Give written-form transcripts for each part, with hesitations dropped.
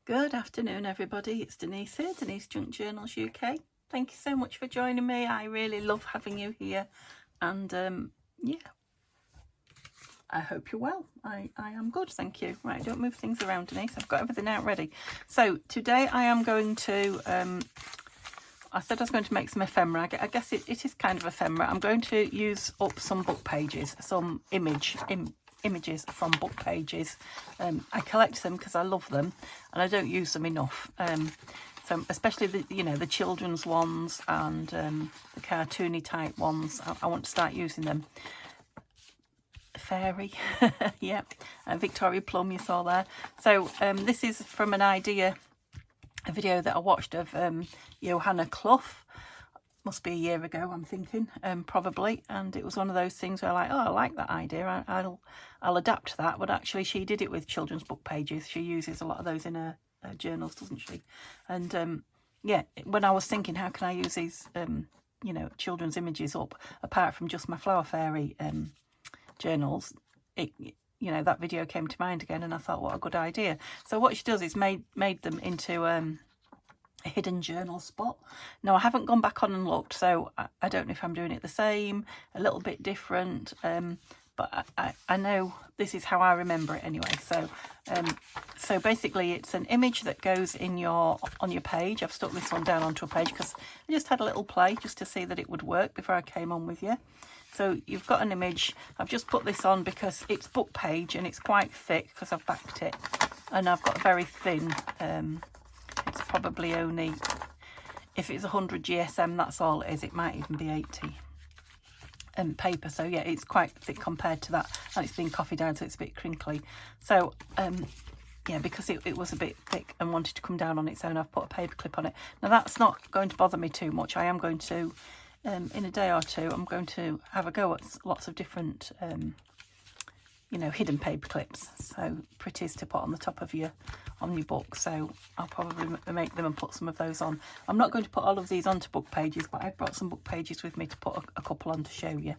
Good afternoon, everybody. It's Denise here, Denise Junk Journals UK. Thank you so much for joining me. I really love having you here. And yeah, I hope you're well. I am good, thank you. Right, don't move things around, Denise. I've got everything out ready. So today I am going to, I said I was going to make some ephemera. I guess it is kind of ephemera. I'm going to use up some book pages, some images from book pages. I collect them because I love them and I don't use them enough. So especially the children's ones and the cartoony type ones. I want to start using them. Fairy, yep, Victoria Plum, you saw there. So this is from a video that I watched of Johanna Clough. Must be a year ago, I'm thinking, probably. And it was one of those things where I like that idea. I'll adapt that. But actually, she did it with children's book pages. She uses a lot of those in her journals, doesn't she? And yeah, when I was thinking, how can I use these, children's images up, apart from just my Flower Fairy journals, that video came to mind again, and I thought, what a good idea. So what she does is made them into a hidden journal spot. Now I haven't gone back on and looked, so I don't know if I'm doing it the same, a little bit different, but I know this is how I remember it anyway. So basically it's an image that goes on your page. I've stuck this one down onto a page because I just had a little play just to see that it would work before I came on with you. So you've got an image. I've just put this on because it's book page and it's quite thick because I've backed it, and I've got a very thin, it's probably only, if it's 100 GSM, that's all it is. It might even be 80 paper. So yeah, it's quite thick compared to that, and it's been coffee down, so it's a bit crinkly. So yeah, because it was a bit thick and wanted to come down on its own, I've put a paper clip on it. Now that's not going to bother me too much. I am going to, in a day or two, I'm going to have a go at lots of different hidden paper clips, so pretties to put on the top of your book. So I'll probably make them and put some of those on. I'm not going to put all of these onto book pages, but I've brought some book pages with me to put a couple on to show you.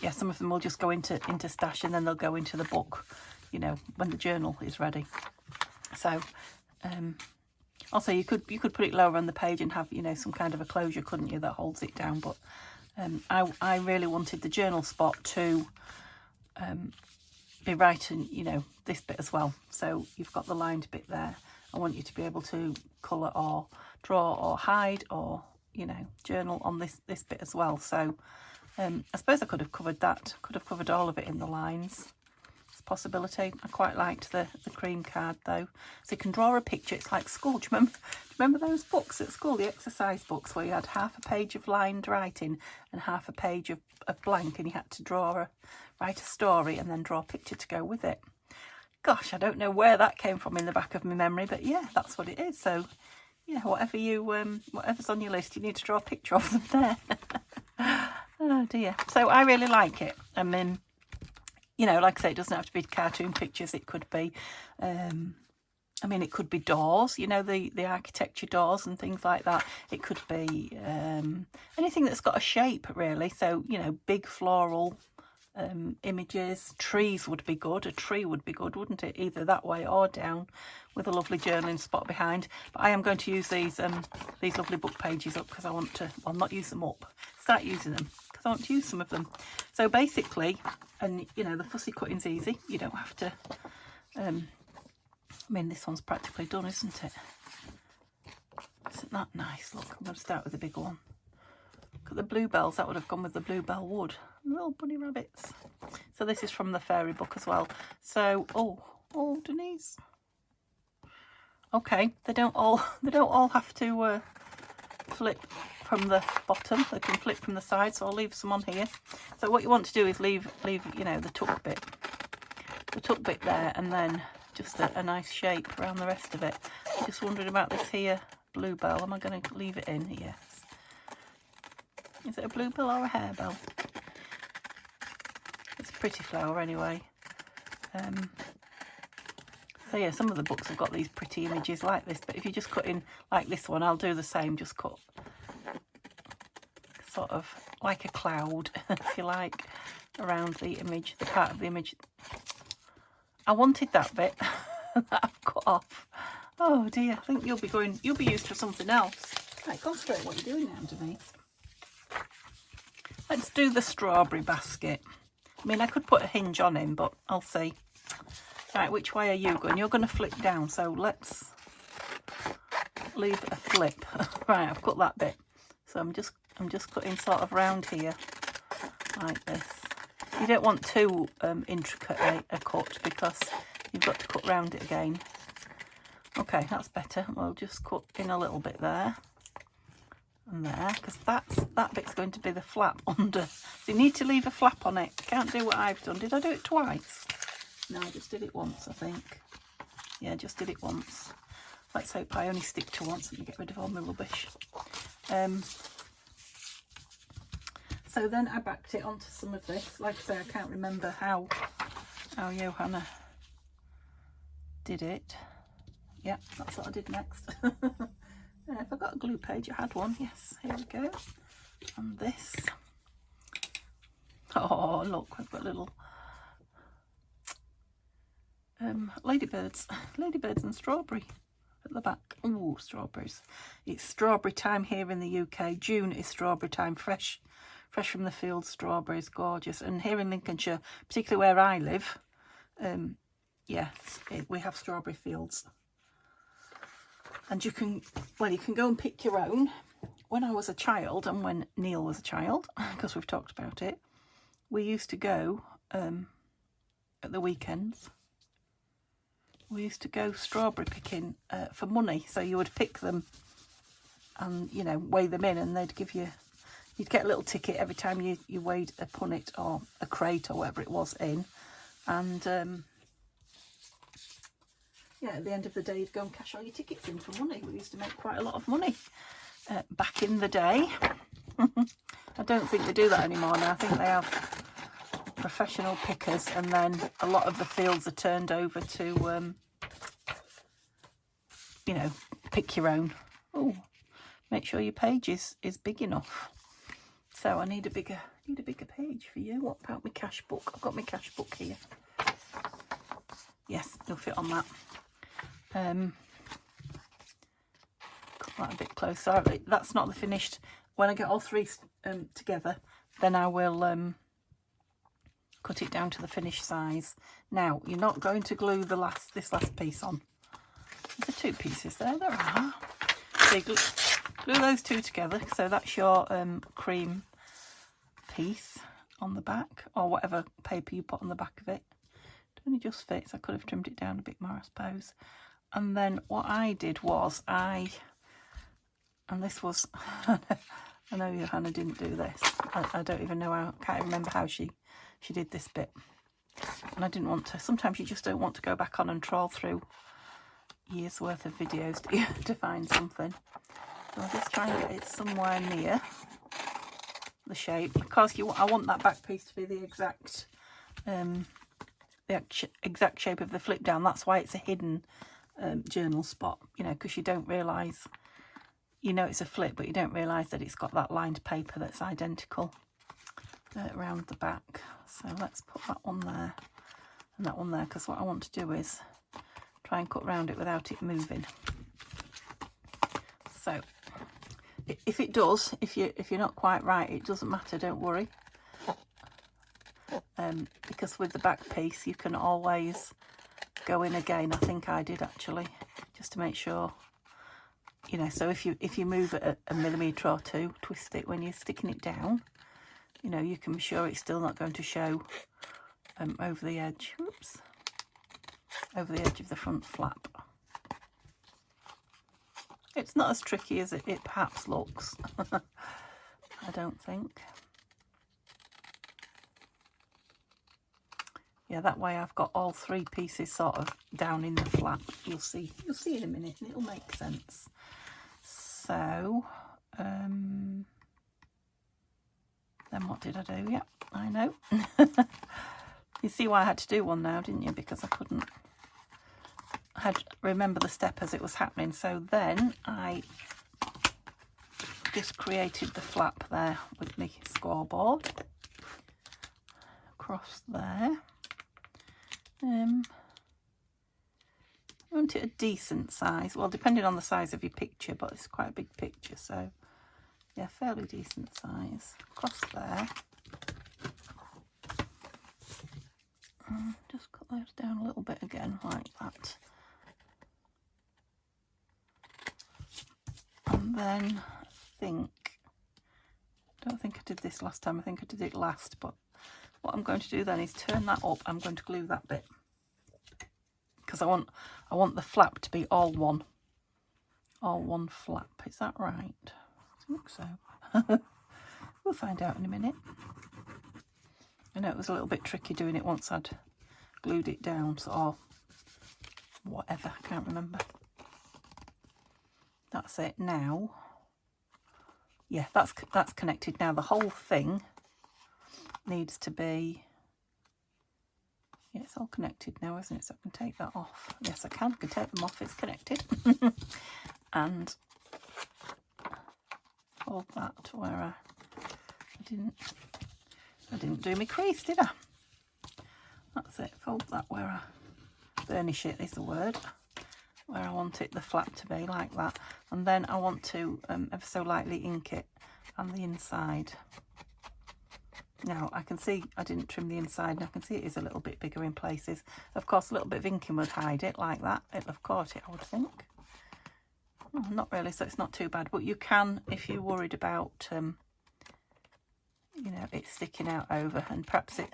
Yeah, some of them will just go into stash, and then they'll go into the book, when the journal is ready. So also you could put it lower on the page and have some kind of a closure, couldn't you, that holds it down. But I really wanted the journal spot to be right in this bit as well. So you've got the lined bit there. I want you to be able to colour or draw or hide or journal on this bit as well. So I suppose I could have covered that, could have covered all of it in the lines. It's a possibility. I quite liked the cream card though, so you can draw a picture. It's like school. Do you remember those books at school, the exercise books, where you had half a page of lined writing and half a page of blank, and you had to write a story and then draw a picture to go with it? Gosh, I don't know where that came from in the back of my memory, but yeah, that's what it is. So yeah, whatever's on your list, you need to draw a picture of them there. Oh dear. So I really like it. I mean, like I say, it doesn't have to be cartoon pictures. It could be, it could be doors, the architecture doors and things like that. It could be anything that's got a shape, really. So, big floral images. Trees would be good. A tree would be good, wouldn't it? Either that way or down with a lovely journaling spot behind. But I am going to use these lovely book pages up because I want to, well, not use them up, start using them because I want to use some of them. So basically, and the fussy cutting's easy. You don't have to, this one's practically done, isn't it? Isn't that nice? Look, I'm going to start with the big one. Look at the bluebells. That would have gone with the bluebell wood. Little bunny rabbits. So this is from the fairy book as well. So oh Denise. Okay, they don't all have to flip from the bottom. They can flip from the side, so I'll leave some on here. So what you want to do is leave the tuck bit there, and then just a nice shape around the rest of it. I'm just wondering about this here bluebell. Am I going to leave it in? Yes. Is it a bluebell or a harebell? It's a pretty flower anyway. So yeah, some of the books have got these pretty images like this, but if you just cut in like this one, I'll do the same. Just cut sort of like a cloud, if you like, around the image, the part of the image. I wanted that bit. that I've cut off. Oh dear, I think you'll be used for something else. Right, concentrate what you're doing now, Denise. Let's do the strawberry basket. I mean, I could put a hinge on him, but I'll see. Right, which way are you going? You're going to flip down, so let's leave a flip. Right, I've cut that bit. So I'm just cutting sort of round here, like this. You don't want too intricate a cut because you've got to cut round it again. Okay, that's better. We'll just cut in a little bit there and there, because that bit's going to be the flap under. So you need to leave a flap on it. Can't do what I've done. Did I do it twice? No, I just did it once, I think. Yeah, just did it once. Let's hope I only stick to once and get rid of all my rubbish. So then I backed it onto some of this. Like I say, I can't remember how Johanna did it. Yeah, that's what I did next. If I got a glue page, I had one. Yes, here we go. And this. Oh, look, I've got little ladybirds and strawberry at the back. Oh, strawberries. It's strawberry time here in the UK. June is strawberry time, fresh from the field strawberries, gorgeous. And here in Lincolnshire, particularly where I live, we have strawberry fields. And you can go and pick your own. When I was a child, and when Neil was a child, because we've talked about it, we used to go at the weekends. We used to go strawberry picking for money. So you would pick them and, you know, weigh them in, and they'd give you, you'd get a little ticket every time you weighed a punnet or a crate or whatever it was in. And yeah, at the end of the day, you'd go and cash all your tickets in for money. We used to make quite a lot of money back in the day. I don't think they do that anymore now. I think they have professional pickers, and then a lot of the fields are turned over to, you know, pick your own. Oh, make sure your page is big enough. So I need a bigger page for you. What about my cash book? I've got my cash book here. Yes, it'll fit on that. Cut that a bit closer. That's not the finished. When I get all three together, then I will cut it down to the finished size. Now, you're not going to glue this last piece on. There's the two pieces there. There are. So you glue those two together. So that's your cream piece on the back, or whatever paper you put on the back of it. It only just fits. I could have trimmed it down a bit more, I suppose. And then what I did was and this was, I know Johanna didn't do this. I don't even know how, I can't remember how she did this bit. And I didn't want to, sometimes you just don't want to go back on and trawl through years worth of videos to find something. So I'll just try and get it somewhere near the shape, because I want that back piece to be the exact shape of the flip down. That's why it's a hidden journal spot, you know, because you don't realise, you know it's a flip, but you don't realise that it's got that lined paper that's identical around the back. So let's put that one there and that one there, because what I want to do is try and cut around it without it moving. So if it does, if you're not quite right, it doesn't matter, don't worry. Because with the back piece you can always go in again. I think I did actually, just to make sure, you know. So if you move it a millimetre or two, twist it when you're sticking it down, you know, you can be sure it's still not going to show over the edge. Oops, over the edge of the front flap. It's not as tricky as it perhaps looks. I don't think. Yeah, that way I've got all three pieces sort of down in the flap. You'll see in a minute, and it'll make sense. So, then what did I do? Yeah, I know. You see why I had to do one now, didn't you? Because I couldn't. I had to remember the step as it was happening. So then I just created the flap there with my scoreboard across there. want it a decent size. Well, depending on the size of your picture, but it's quite a big picture, so yeah, fairly decent size. Across there. Just cut those down a little bit again, like that. And then I don't think I did this last time, I think I did it last, but what I'm going to do then is turn that up. I'm going to glue that bit because I want the flap to be all one flap. Is that right? I think so. We'll find out in a minute. I know it was a little bit tricky doing it once I'd glued it down, or whatever, I can't remember. That's it now. Yeah, that's connected now. The whole thing needs to be, yeah, it's all connected now, isn't it? So I can take that off. Yes, I can take them off, it's connected. And hold that to where I didn't do my crease, did I? That's it, fold that where I burnish it is the word, where I want it, the flap to be, like that. And then I want to ever so lightly ink it on the inside. Now I can see I didn't trim the inside, and I can see it is a little bit bigger in places. Of course, a little bit of inking would hide it, like that. It'll have caught it, I would think. Oh, not really, so it's not too bad. But you can, if you're worried about you know, it's sticking out over, and perhaps it,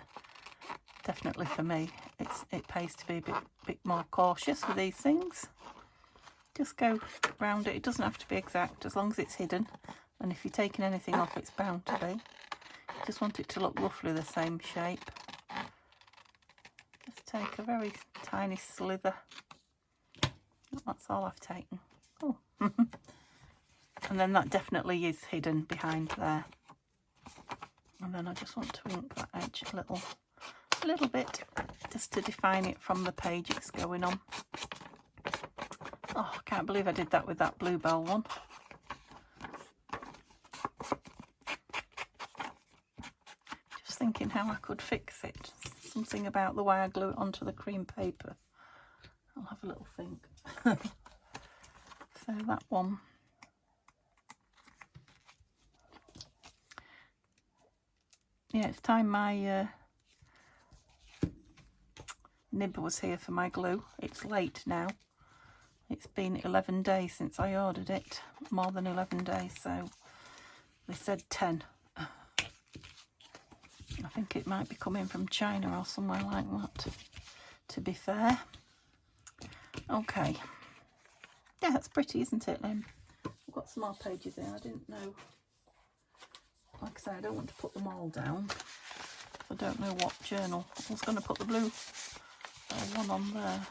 definitely for me, it pays to be a bit more cautious with these things. Just go round it. It doesn't have to be exact, as long as it's hidden. And if you're taking anything off, it's bound to be. Just want it to look roughly the same shape. Just take a very tiny slither. That's all I've taken. Oh. And then that definitely is hidden behind there. And then I just want to ink that edge a little bit, just to define it from the page it's going on. Oh, I can't believe I did that with that Bluebell one. Just thinking how I could fix it. Something about the way I glue it onto the cream paper. I'll have a little think. So that one. Yeah, it's time my nib was here for my glue. It's late now. It's been 11 days since I ordered it. More than 11 days, so they said 10. I think it might be coming from China or somewhere like that, to be fair. Okay. Yeah, that's pretty, isn't it, Lynn? I've got some more pages here. I didn't know. Like I say, I don't want to put them all down. I don't know what journal. I was going to put the blue one on there.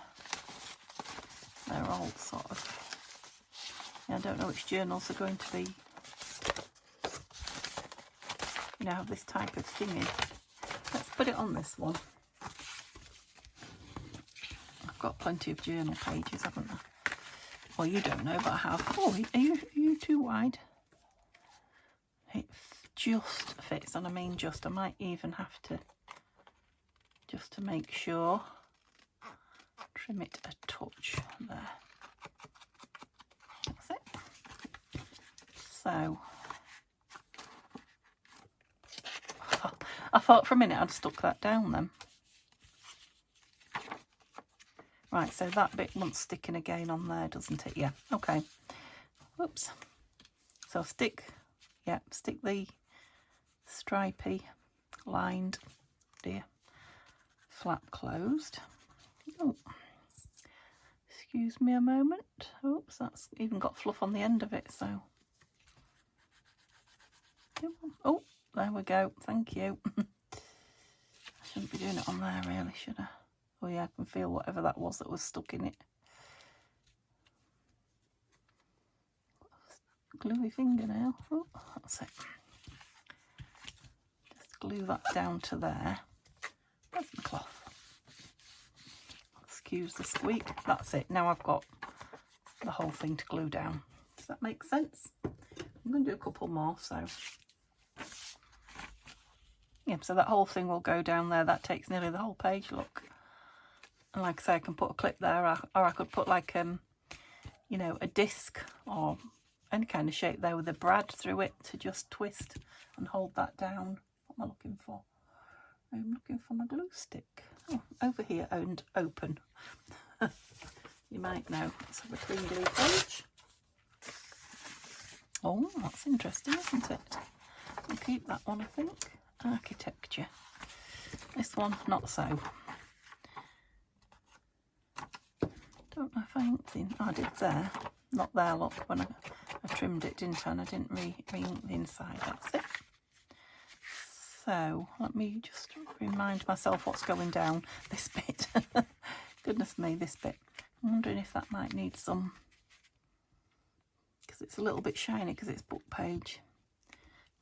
They're all sort of... Yeah, I don't know which journals are going to be, you know, have this type of thing in. Let's put it on this one. I've got plenty of journal pages, haven't I? Well, you don't know, but I have. Oh, are you too wide? It just fits, and I mean just. I might even have to, just to make sure, trim it a touch there. That's it. So, I thought for a minute I'd stuck that down then. Right, so that bit wants sticking again on there, doesn't it? Yeah, okay. Oops. So stick the stripy lined flap closed. Oh, excuse me a moment. Oops, that's even got fluff on the end of it, so. Oh, there we go. Thank you. I shouldn't be doing it on there, really, should I? Oh yeah, I can feel whatever that was stuck in it. Gluey fingernail. Oh, that's it. Just glue that down to there. Where's the cloth? Excuse the squeak. That's it. Now I've got the whole thing to glue down. Does that make sense? I'm going to do a couple more, so. Yeah, so that whole thing will go down there. That takes nearly the whole page, look. And like I say, I can put a clip there, or I could put like, you know, a disc or any kind of shape there with a brad through it to just twist and hold that down. What am I looking for? I'm looking for my glue stick. Oh, over here and open. You might know. Let's have a clean glue page. Oh, that's interesting, isn't it? I'll keep that one, I think. Architecture. This one, not so. Don't know if I inked in. Oh, I did there. Not there, look, when I trimmed it, didn't I? And I didn't re-ink the inside. That's it. So, let me just remind myself what's going down this bit. Goodness me, this bit. I'm wondering if that might need some, because it's a little bit shiny because it's book page.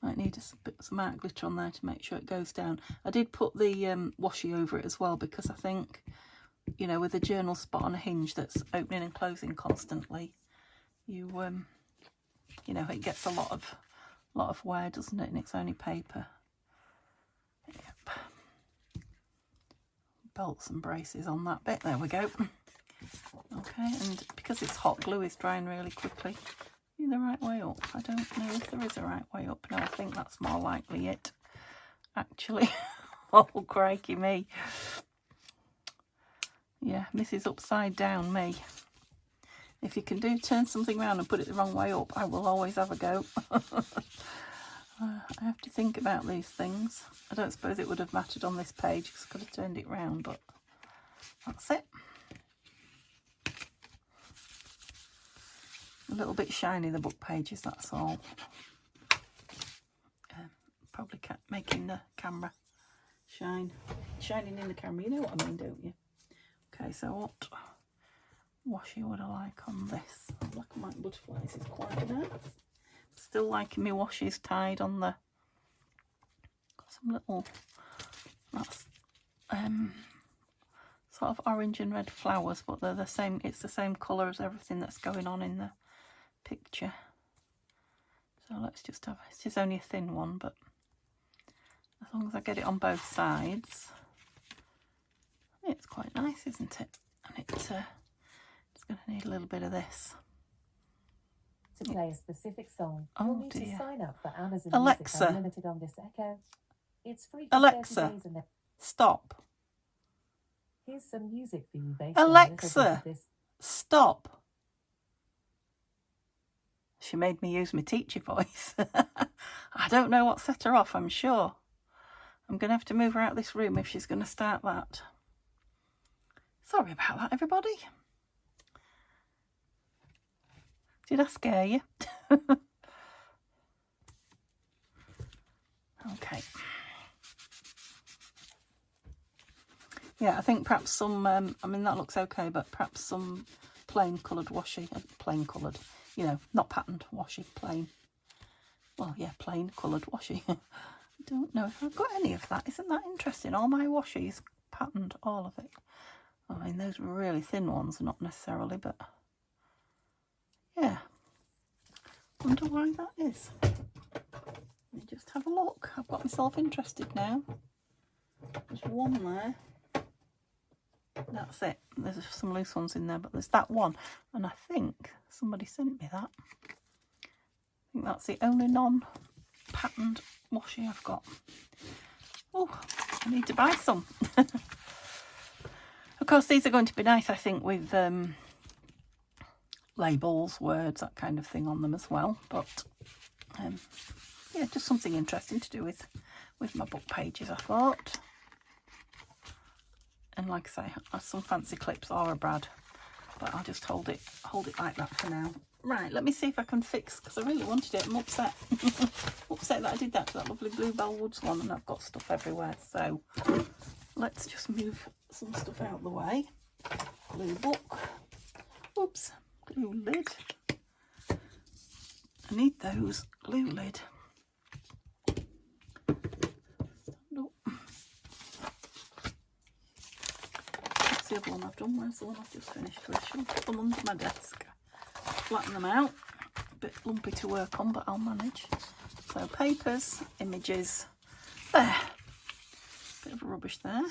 Might need some art glitter on there to make sure it goes down. I did put the washi over it as well because I think, you know, with a journal spot on a hinge that's opening and closing constantly, you know, it gets a lot of wear, doesn't it? And it's only paper. Yep. Belts and braces on that bit. There we go. Okay, and because it's hot, glue is drying really quickly. Is the right way up? I don't know if there is a right way up. No, I think that's more likely it. Actually, oh crikey me. Yeah, Mrs. Upside Down me. If you can turn something around and put it the wrong way up, I will always have a go. I have to think about these things. I don't suppose it would have mattered on this page because I could have turned it round, but that's it. A little bit shiny, the book pages, that's all. Probably making the camera shining in the camera, you know what I mean, don't you? Okay, so what washi would I like on this? Black and white butterflies is quite nice. Still liking my washes tied on the, got some little, that's sort of orange and red flowers, but they're the same, it's the same colour as everything that's going on in the picture. So let's just have, this is only a thin one, but as long as I get it on both sides, it's quite nice, isn't it? And it's going to need a little bit of this. To play a specific song, oh, you'll need dear. to sign up for Amazon Alexa. Music Unlimited on this Echo. It's free for Alexa, 30 days and then stop. Here's some music for you based Alexa, on a little bit of this. Stop. She made me use my teacher voice. I don't know what set her off, I'm sure. I'm going to have to move her out of this room if she's going to start that. Sorry about that, everybody. Did I scare you? Okay. Yeah, I think perhaps some, I mean, that looks okay, but perhaps some plain coloured washi, plain coloured, you know, not patterned washi, plain. Well, yeah, plain coloured washi. I don't know if I've got any of that. Isn't that interesting? All my washi is patterned, all of it. I mean, those really thin ones are not necessarily, but yeah. Wonder why that is. Let me just have a look. I've got myself interested now. There's one there. That's it. There's some loose ones in there, but there's that one. And I think somebody sent me that. I think that's the only non-patterned washi I've got. Oh, I need to buy some. Of course, these are going to be nice, I think, with labels, words, that kind of thing on them as well. But yeah, just something interesting to do with my book pages, I thought. And like I say, some fancy clips or a brad, but I'll just hold it like that for now. Right, let me see if I can fix, because I really wanted it. I'm upset. Upset that I did that to that lovely Bluebell Woods one, and I've got stuff everywhere. So let's just move some stuff out of the way. Glue book. Oops, glue lid. I need those glue lid. The other one I've done. Where's the one I've just finished with? I should put them under my desk. Flatten them out. A bit lumpy to work on, but I'll manage. So papers, images, there. Bit of rubbish there.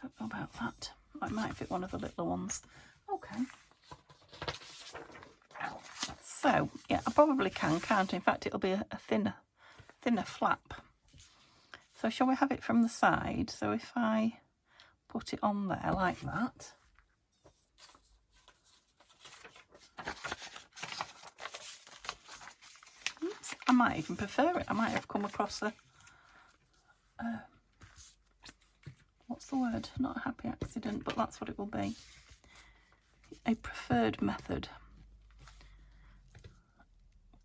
Don't know about that. I might fit one of the little ones. Okay. So, yeah, I probably can't I? In fact, it'll be a thinner flap. So shall we have it from the side? So if I put it on there like that. Oops, I might even prefer it. I might have come across a what's the word? Not a happy accident, but that's what it will be. A preferred method.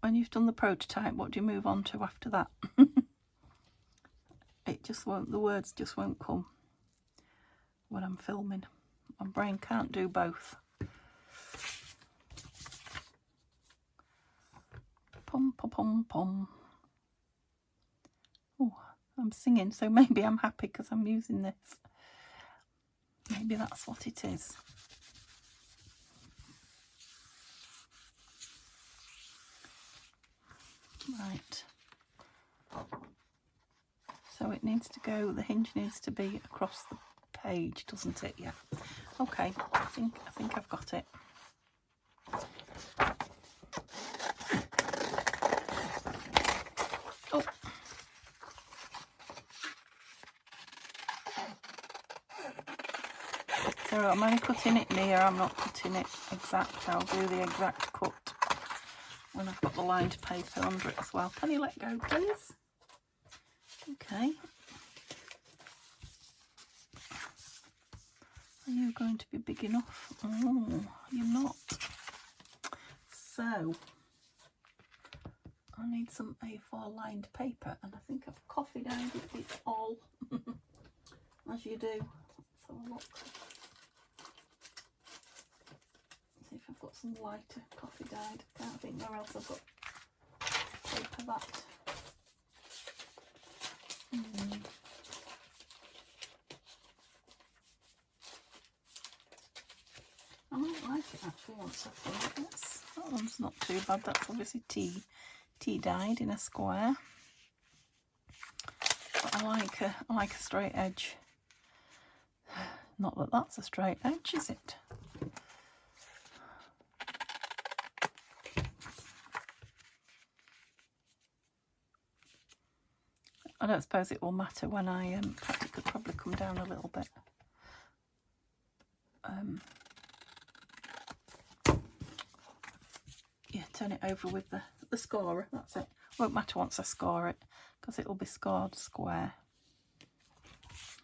When you've done the prototype, what do you move on to after that? It just won't, the words just won't come when I'm filming. My brain can't do both. Pom, pom, pom, pom. Oh, I'm singing, so maybe I'm happy because I'm using this. Maybe that's what it is. Right. So it needs to go, the hinge needs to be across the page, doesn't it? Yeah. Okay, I think I've got it. Oh. So I'm only cutting it near, I'm not cutting it exact. I'll do the exact cut when I've got the lined paper under it as well. Can you let go, please? Okay. Are you going to be big enough? Oh, you're not. So, I need some A4 lined paper, and I think I've coffee dyed it all, as you do. Let's have a look. See if I've got some lighter coffee dyed. I can't think where else I've got paper that. I might like it actually once I think this. That one's not too bad. That's obviously tea dyed in a square. But I like a straight edge. Not that that's a straight edge, is it? I don't suppose it will matter when I in fact it could probably come down a little bit. Yeah, turn it over with the scorer, that's it. Won't matter once I score it because it will be scored square.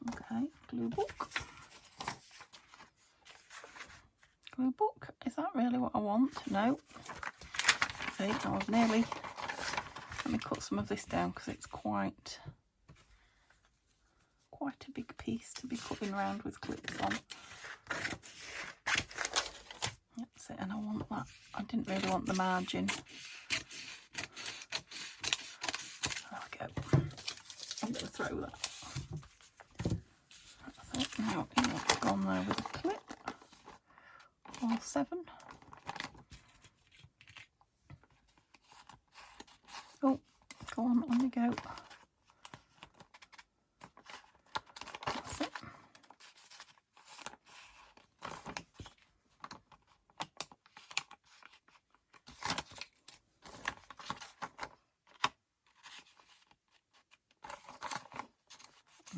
Okay, glue book. Glue book, is that really what I want? No. See, I was nearly, let me cut some of this down because it's quite a big piece to be cutting around with clips on. That's it, and I want that. I didn't really want the margin. There we go. I'm going to throw that. That's it. Now it's gone there with a clip. All 7. Oh, go on you go. That's it.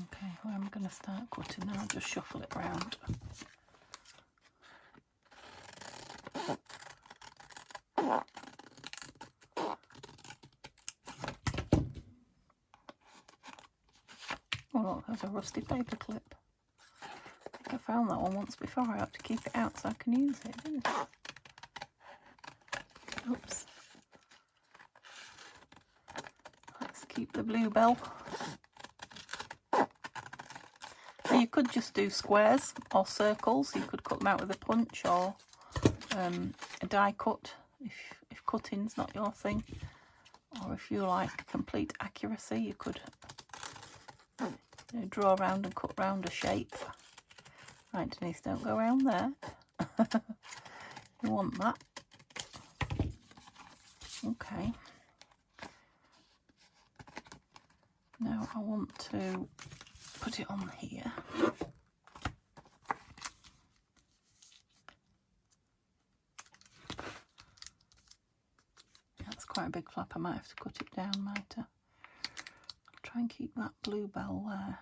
Okay, well, I'm going to start cutting now. I'll just shuffle it round. Oh look, there's a rusty paper clip. I think I found that one once before. I had to keep it out so I can use it, didn't I? Oops. Let's keep the bluebell. So you could just do squares or circles. You could cut them out with a punch or a die cut if cutting's not your thing. Or if you like complete accuracy, you could draw around and cut round a shape. Right, Denise, don't go around there. You want that. Okay. Now I want to put it on here. quite a big flap. I might have to cut it down, might I? I'll try and keep that bluebell there.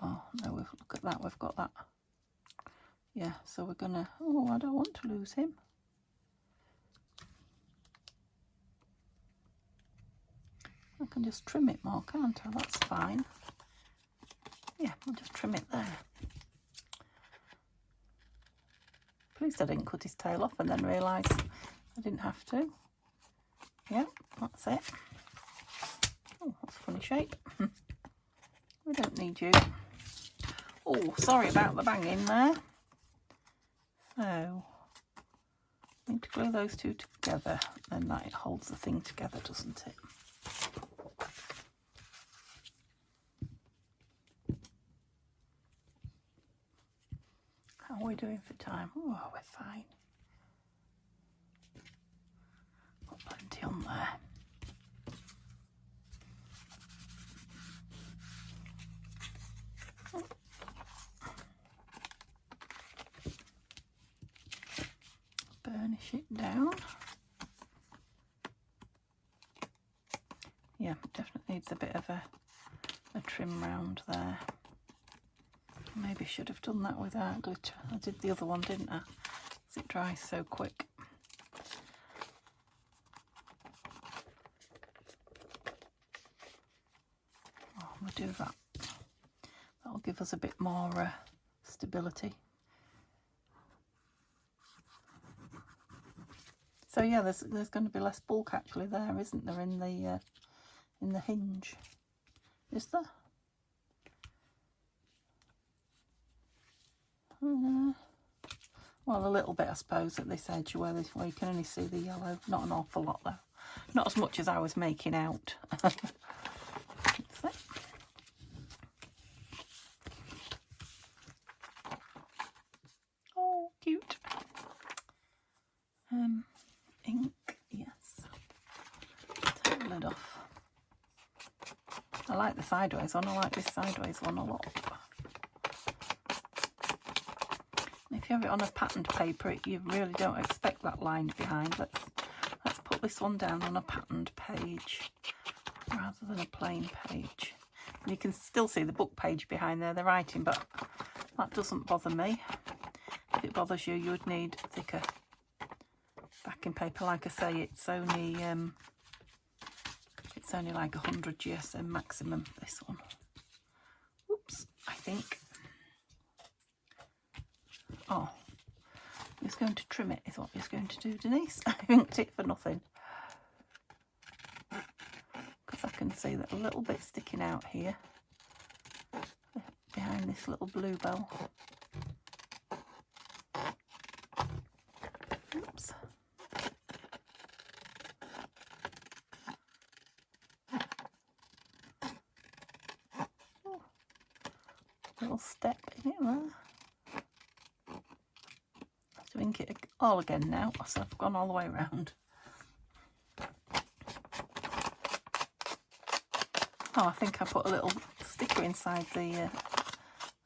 Oh, no, look at that, we've got that. Yeah, so we're gonna, oh, I don't want to lose him. I can just trim it more, can't I? That's fine. Yeah, I'll just trim it there. Pleased I didn't cut his tail off and then realise I didn't have to. Yeah, that's it. Oh, that's a funny shape. We don't need you. Oh, sorry about the banging there. So, need to glue those two together, then that it holds the thing together, doesn't it? How are we doing for time? Oh, we're fine. Got plenty on there. Burnish it down. Yeah, definitely needs a bit of a trim round there. Maybe should have done that without glitter. I did the other one, didn't I? Because it dries so quick. Oh, we'll do that. That'll give us a bit more stability. So yeah, there's going to be less bulk actually there, isn't there, in the hinge? Is there? Well, a little bit, I suppose, at this edge where you can only see the yellow. Not an awful lot, though. Not as much as I was making out. That's it. Oh, cute. Ink, yes. Take the lid off. I like the sideways one. I like this sideways one a lot. If you have it on a patterned paper, you really don't expect that lined behind. Let's put this one down on a patterned page rather than a plain page. And you can still see the book page behind there, the writing, but that doesn't bother me. If it bothers you, you would need thicker backing paper. Like I say, it's only like 100 GSM maximum, this one. Oops, I think. Oh, you're just going to trim it, is what you're going to do, Denise. I inked it for nothing. Because I can see that a little bit sticking out here behind this little bluebell. Oops. Oh, little step in it there. To ink it all again now, so I've gone all the way around. Oh, I think I put a little sticker inside the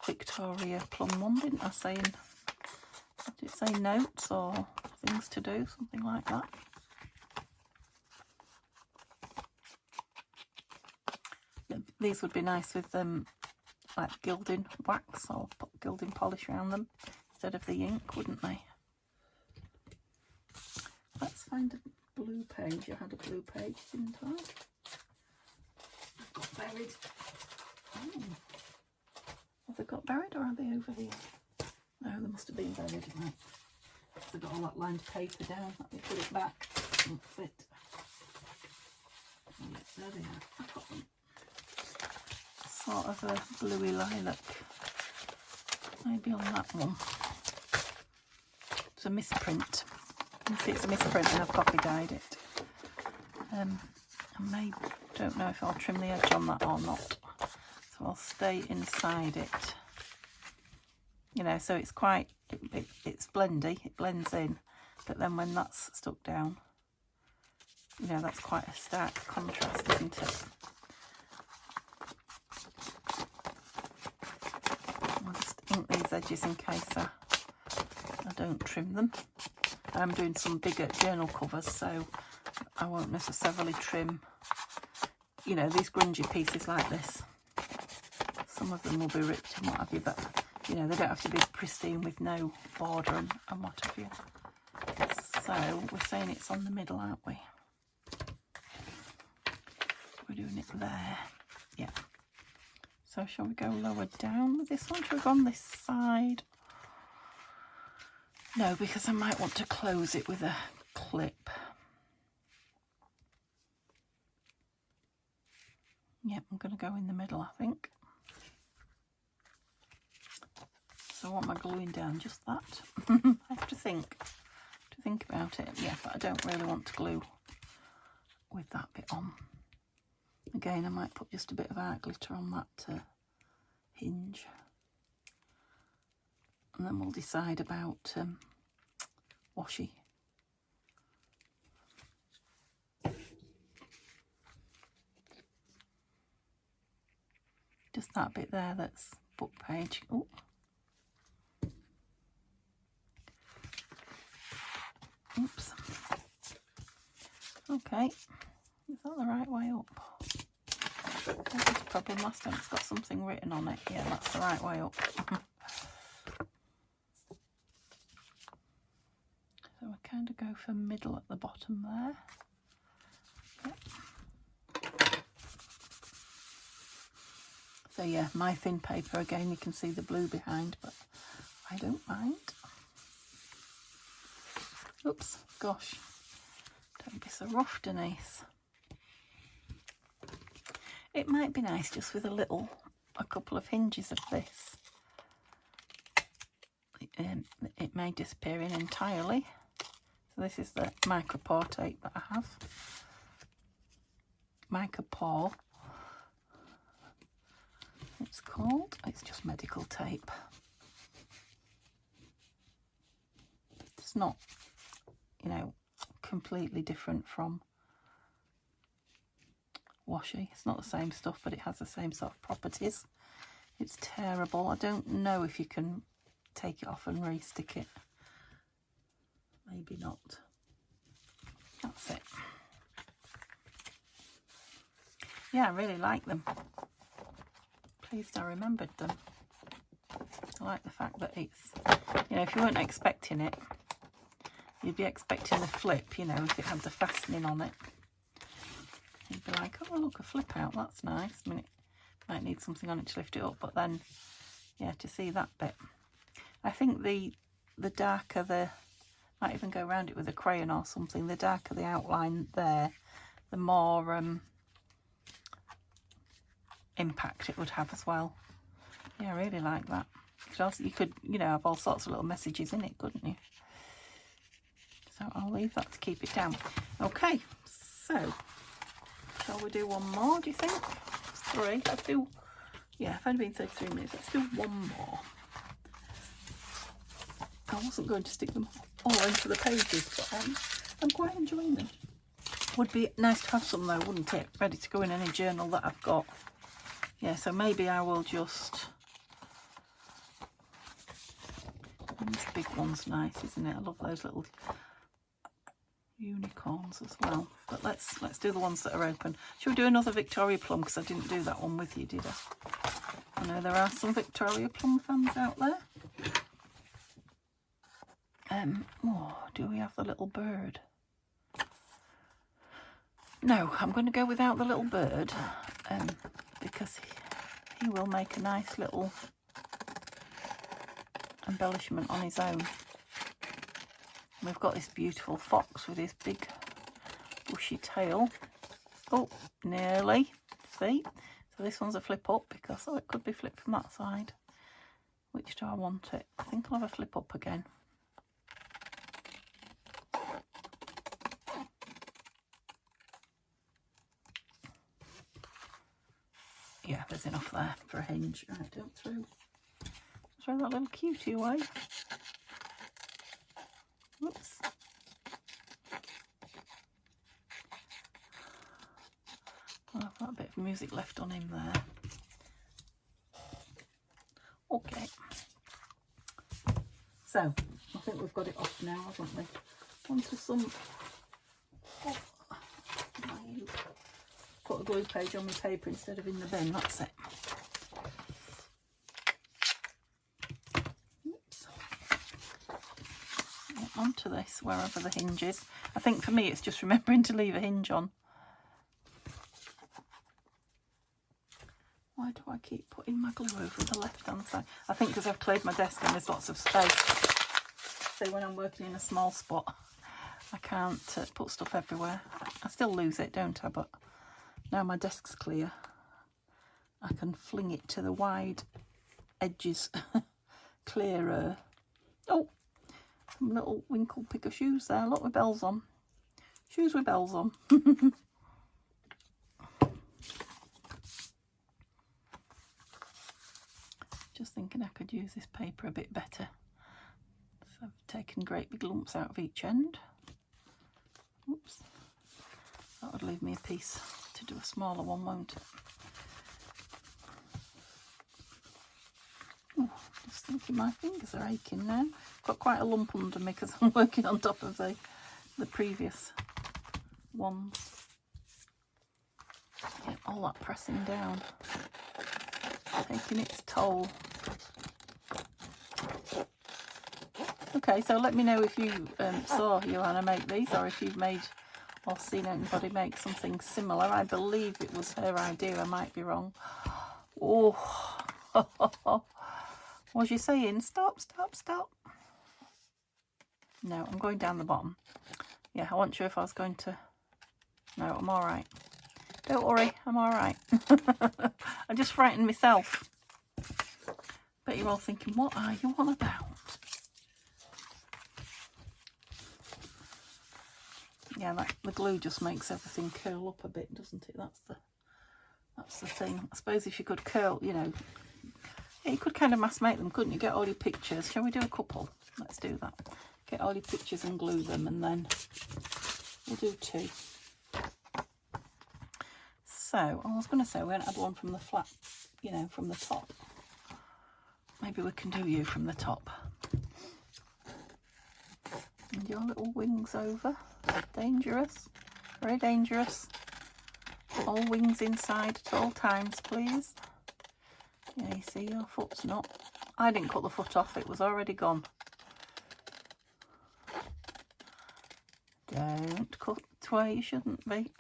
Victoria Plum one, didn't I? Saying, did it say notes or things to do, something like that? These would be nice with like gilding wax or gilding polish around them instead of the ink, wouldn't they? Let's find a blue page. I had a blue page, didn't I? Got buried. Oh. Have they got buried or are they over here? No, they must have been buried, right? I've got all that lined paper down. Let me put it back. That's it. Oh, there they are. I've got them. Sort of a bluey lilac. Maybe on that one. It's a misprint. If it's a misprint, then I've copy dyed it. I don't know if I'll trim the edge on that or not. So I'll stay inside it. You know, so it's quite, it's blendy, it blends in. But then when that's stuck down, you know, that's quite a stark contrast, isn't it? I'll just ink these edges in case I don't trim them. I'm doing some bigger journal covers, so I won't necessarily trim, you know, these grungy pieces like this. Some of them will be ripped and what have you, but, you know, they don't have to be pristine with no border and what have you. So we're saying it's on the middle, aren't we? We're doing it there. Yeah. So shall we go lower down with this one? Shall we go on this side? No, because I might want to close it with a clip. Yep, I'm going to go in the middle, I think. So I want my gluing down just that. I have to think about it. Yeah, but I don't really want to glue with that bit on. Again, I might put just a bit of art glitter on that hinge. And then we'll decide about washi. Just that bit there, that's book page. Oh. Oops. Okay. Is that the right way up? That was the problem last time. It's got something written on it. Yeah, that's the right way up. So I kind of go for middle at the bottom there. Yep. So yeah, my thin paper again, you can see the blue behind, but I don't mind. Oops, gosh, don't be so rough, Denise. It might be nice just with a couple of hinges of this. It may disappear in entirely. So this is the Micropore tape that I have. Micropore, it's called. It's just medical tape. It's not, you know, completely different from washi. It's not the same stuff, but it has the same sort of properties. It's terrible. I don't know if you can take it off and re-stick it. Maybe not. That's it. Yeah, I really like them. Pleased I remembered them. I like the fact that it's, you know, if you weren't expecting it, you'd be expecting the flip, you know, if it had the fastening on it. You'd be like, oh, look, a flip out, that's nice. I mean, it might need something on it to lift it up, but then, yeah, to see that bit. I think the darker the, might even go around it with a crayon or something, the darker the outline there, the more impact it would have as well. Yeah, I really like that. You could, you know, have all sorts of little messages in it, couldn't you? So I'll leave that to keep it down. Okay, so shall we do one more, do you think? It's 3. Let's do, yeah, I've only been 33 minutes. Let's do one more. I wasn't going to stick them all into the pages, but I'm quite enjoying them. Would be nice to have some though, wouldn't it? Ready to go in any journal that I've got. Yeah, so maybe I will just... This big one's nice, isn't it? I love those little unicorns as well. But let's do the ones that are open. Should we do another Victoria Plum? Because I didn't do that one with you, did I? I know there are some Victoria Plum fans out there. Oh, do we have the little bird? No, I'm going to go without the little bird, because he will make a nice little embellishment on his own. We've got this beautiful fox with his big bushy tail. Oh, nearly. See? So this one's a flip up because, oh, it could be flipped from that side. Which do I want it? I think I'll have a flip up again. Yeah, there's enough there for a hinge. Right, don't throw that little cutie away. Whoops. I'll have that bit of music left on him there. Okay. So, I think we've got it off now, haven't we? onto some. Put a glue page on my paper instead of in the bin. That's it. Oops. Onto this wherever the hinge is. I think for me it's just remembering to leave a hinge on. Why do I keep putting my glue over the left hand side? I think because I've cleared my desk and there's lots of space. So when I'm working in a small spot, I can't put stuff everywhere. I still lose it, don't I? But now my desk's clear, I can fling it to the wide edges clearer. Oh, some little wrinkled pick of shoes there. Look, with bells on. Shoes with bells on. Just thinking I could use this paper a bit better. So I've taken great big lumps out of each end. Oops. That would leave me a piece to do a smaller one, won't it? Oh, just thinking my fingers are aching now. Got quite a lump under me because I'm working on top of the previous ones. Yeah, all that pressing down, taking its toll. Okay, so let me know if you saw Johanna make these, or if you've made or seen anybody make something similar. I believe it was her idea, I might be wrong. Oh, what was you saying? Stop, stop, stop. No, I'm going down the bottom. Yeah, I wasn't sure if I was going to... No, I'm all right. Don't worry, I'm all right. I just frightened myself. Bet you're all thinking, what are you on about? Yeah, the glue just makes everything curl up a bit, doesn't it? That's the thing. I suppose if you could curl, you know, yeah, you could kind of mass make them, couldn't you? Get all your pictures. Shall we do a couple? Let's do that. Get all your pictures and glue them, and then we'll do 2. So, I was going to say we're going to add one from the flat, you know, from the top. Maybe we can do you from the top. And your little wings over. Dangerous. Very dangerous. All wings inside at all times, please. Yeah, you see your foot's not... I didn't cut the foot off, it was already gone. Don't cut where you shouldn't be.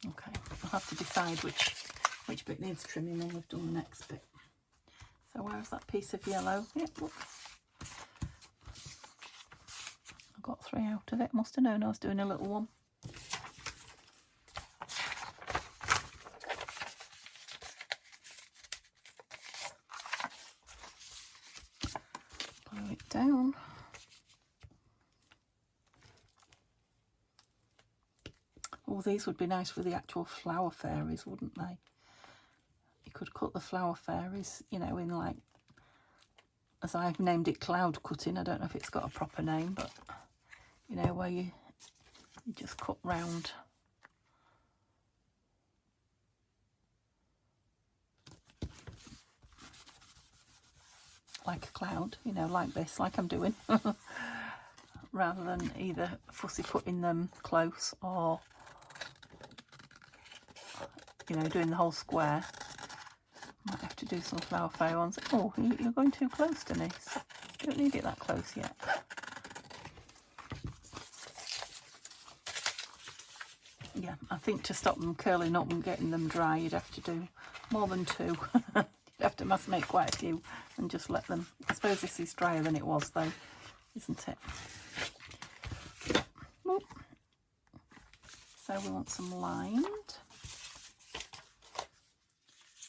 Okay, I'll have to decide which bit needs trimming when we've done the next bit. So where's that piece of yellow? Yep, look. I got 3 out of it. Must have known I was doing a little one. Glue it down. Oh, these would be nice for the actual flower fairies, wouldn't they? You could cut the flower fairies, you know, in like, as I've named it, cloud cutting. I don't know if it's got a proper name, but you know, where you just cut round. Like a cloud, you know, like this, like I'm doing. Rather than either fussy putting them close or, you know, doing the whole square. Might have to do some flower fairy ones. Oh, you're going too close, Denise. You don't need it that close yet. Yeah, I think to stop them curling up and getting them dry, you'd have to do more than 2. You'd have to mass make quite a few and just let them... I suppose this is drier than it was, though, isn't it? Oop. So we want some lined.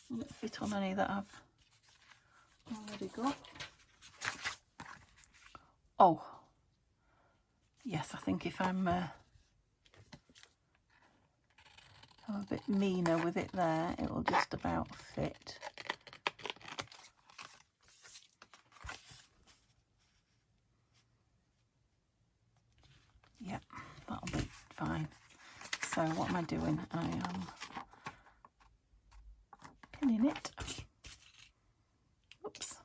Will it fit on any that I've already got? Oh, yes, I think if I'm a bit meaner with it there, it will just about fit. Yep, that'll be fine. So what am I doing? I am pinning it. Oops.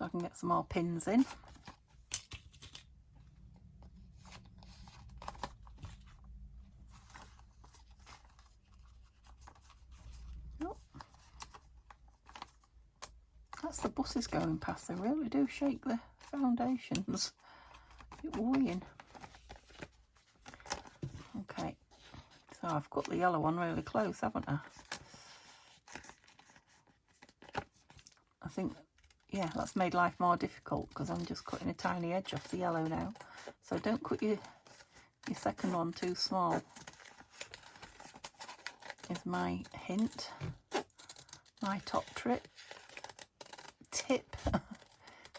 I can get some more pins in. Oh. That's the buses going past. They really do shake the foundations. A bit worrying. Okay, so I've cut the yellow one really close, haven't I? I think, yeah, that's made life more difficult because I'm just cutting a tiny edge off the yellow now. So don't cut your second one too small, is my hint, my top tip.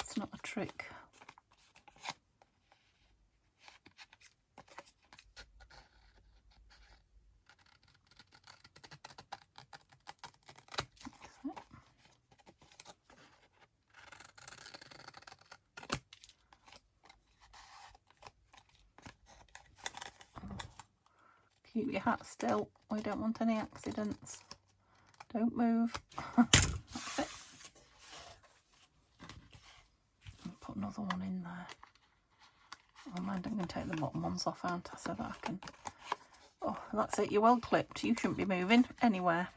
It's not a trick. Keep your hat still. We don't want any accidents. Don't move. That's it. I'll put another one in there. Oh, mind, I'm going to take the bottom ones off, aren't I, so that I can... Oh, that's it. You're well clipped. You shouldn't be moving anywhere.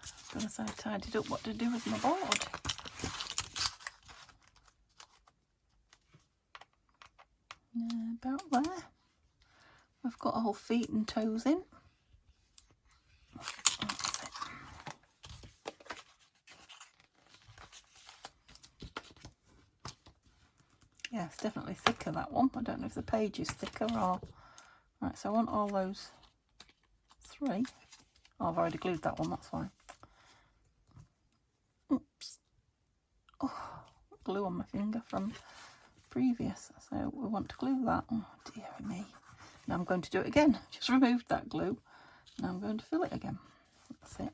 As soon as I tidied up what to do with my board. About there. I've got all feet and toes in. That's it. Yeah, it's definitely thicker, that one. I don't know if the page is thicker or... Right, so I want all those 3. Oh, I've already glued that one, that's fine. Oops. Oh, glue on my finger from previous. So we want to glue that. Oh, dear me. Now I'm going to do it again. Just removed that glue. Now I'm going to fill it again. That's it.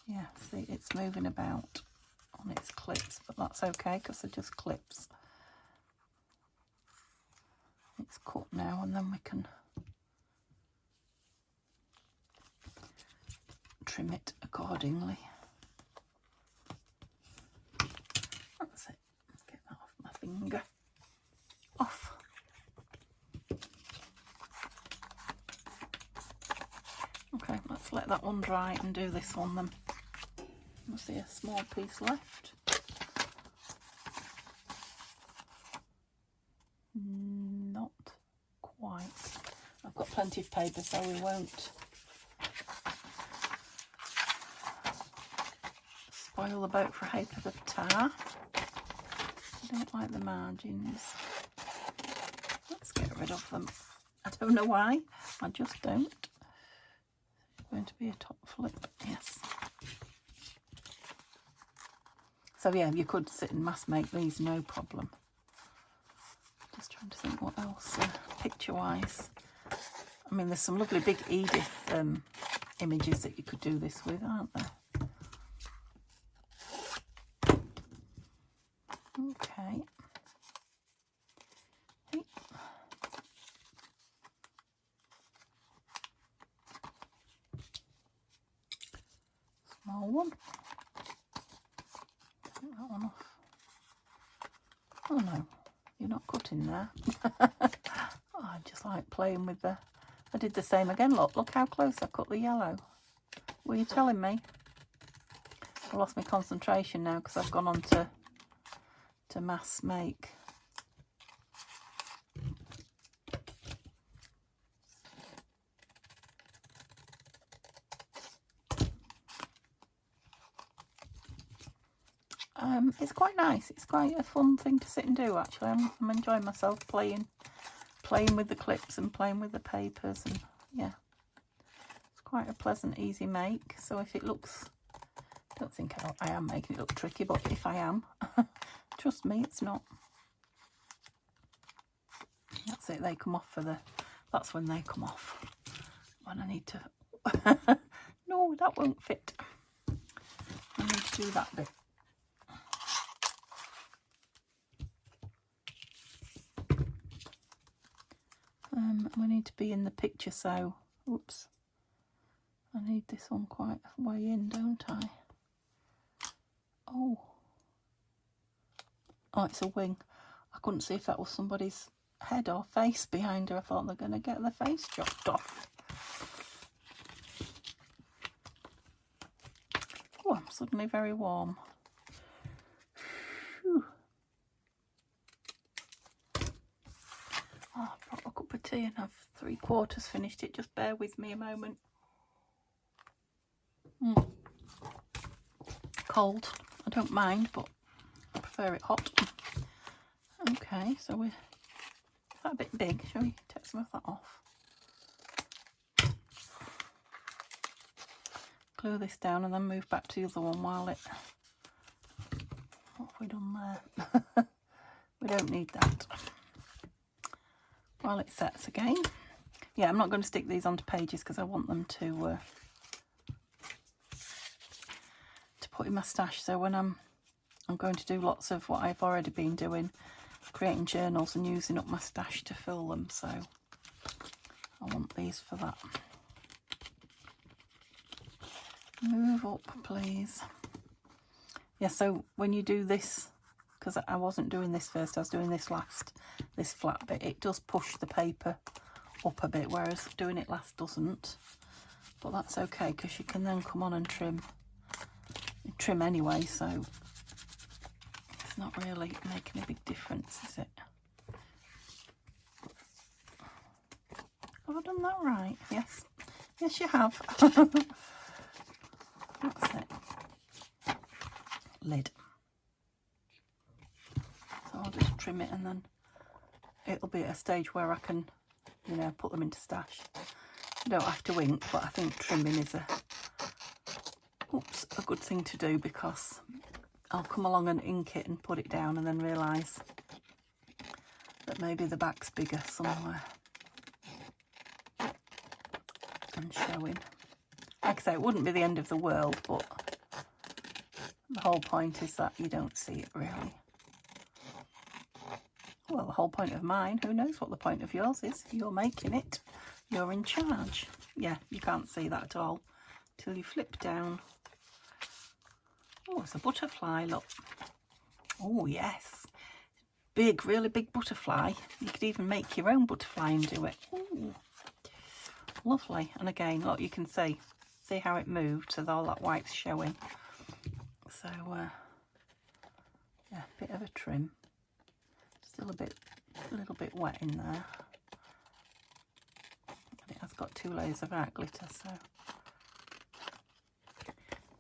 Yeah, see, it's moving about on its clips, but that's okay because they're just clips. It's cut now, and then we can trim it accordingly. That's it. Get that off my finger. Off. Okay, let's let that one dry and do this one then. I see a small piece left. Not quite. I've got plenty of paper, so we won't spoil the boat for a heap of tar. I don't like the margins. Let's get rid of them. I don't know why. I just don't. It's going to be a top flip. Yes. So yeah, you could sit and mass make these, no problem. Just trying to think what else, picture-wise. I mean, there's some lovely big Edith images that you could do this with, aren't there? Okay. Hey. Small one. Take that one off. Oh no, you're not cutting there. Oh, I just like playing with the... I did the same again. Look how close I cut the yellow. Were you telling me? I lost my concentration now because I've gone on to mass make. It's quite nice. It's quite a fun thing to sit and do, actually. I'm enjoying myself playing with the clips and playing with the papers, and yeah, it's quite a pleasant, easy make. So if it looks, I don't think I am making it look tricky, but if I am, trust me, it's not. That's it. They come off for the... That's when they come off. When I need to... No, that won't fit. I need to do that bit. We need to be in the picture, so oops, I need this one quite way in, don't I? Oh, it's a wing. I couldn't see if that was somebody's head or face behind her. I thought they're going to get their face chopped off. Oh, I'm suddenly very warm. Whew. Oh, I brought a cup of tea and I've 3/4 finished it. Just bear with me a moment. Cold. I don't mind, but I prefer it hot. Okay, so we're that a bit big. Shall we take some of that off? Glue this down and then move back to the other one while it... What have we done there? We don't need that. While it sets again. Yeah, I'm not going to stick these onto pages because I want them to put in my stash. So when I'm going to do lots of what I've already been doing, creating journals and using up my stash to fill them. So I want these for that. Move up, please. Yeah, so when you do this, because I wasn't doing this first, I was doing this last, this flat bit, it does push the paper up a bit, whereas doing it last doesn't. But that's okay, because you can then come on and trim anyway, so it's not really making a big difference, is it? Have I done that right? Yes. Yes, you have. That's it. Lid. So I'll just trim it and then it'll be at a stage where I can, you know, put them into stash. You don't have to ink, but I think trimming is a good thing to do, because I'll come along and ink it and put it down and then realise that maybe the back's bigger somewhere and showing. Like I say, it wouldn't be the end of the world, but the whole point is that you don't see it really. Well, the whole point of mine, who knows what the point of yours is? You're making it. You're in charge. Yeah, you can't see that at all till you flip down. Oh, it's a butterfly, look. Oh, yes. Big, really big butterfly. You could even make your own butterfly and do it. Ooh. Lovely. And again, look, you can see how it moved, so all that white's showing. So, yeah, bit of a trim. Still a little bit wet in there. And it has got 2 layers of art glitter, so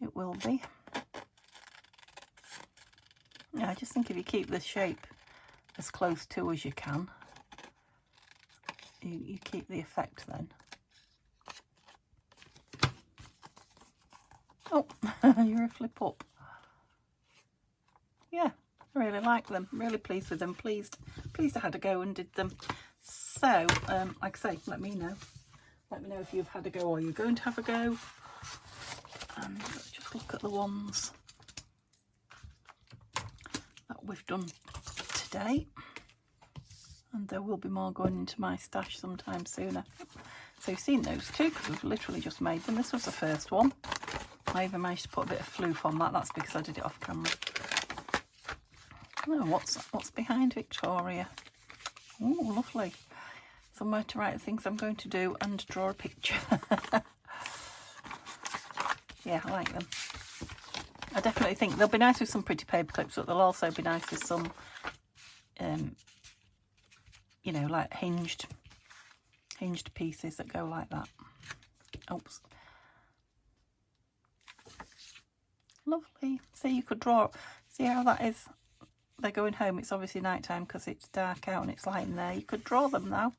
it will be. Yeah, I just think if you keep the shape as close to as you can, you keep the effect then. Oh, you're a flip up. Yeah, I really like them. Really pleased with them. Pleased I had a go and did them. So, like I say, let me know. Let me know if you've had a go or you're going to have a go. And let's just look at the ones that we've done today. And there will be more going into my stash sometime sooner. So you've seen those two, because we've literally just made them. This was the first one. I even managed to put a bit of floof on that. That's because I did it off camera. Oh, what's behind Victoria? Oh, lovely. Somewhere to write the things I'm going to do and draw a picture. Yeah, I like them. I definitely think they'll be nice with some pretty paper clips, but they'll also be nice with some, you know, like hinged pieces that go like that. Oops. Lovely. See, you could draw. See how that is? They're going home. It's obviously night time because it's dark out and it's light in there. You could draw them now.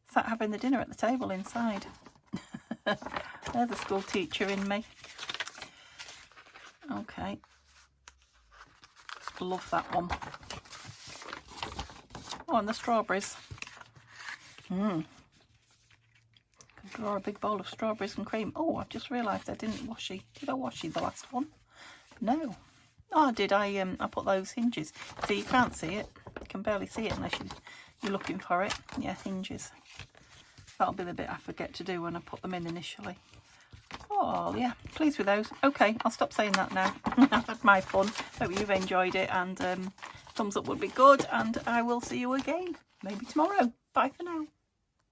It's like having the dinner at the table inside. There's the school teacher in me. Okay. Love that one. Oh, and the strawberries. Could draw a big bowl of strawberries and cream. Oh, I've just realised I didn't washy. Did I washy the last one? No. Oh, I did. I put those hinges. So you can't see it. You can barely see it unless you're looking for it. Yeah, hinges. That'll be the bit I forget to do when I put them in initially. Oh, yeah, pleased with those. Okay, I'll stop saying that now. I've had my fun. Hope you've enjoyed it, and thumbs up would be good, and I will see you again, maybe tomorrow. Bye for now.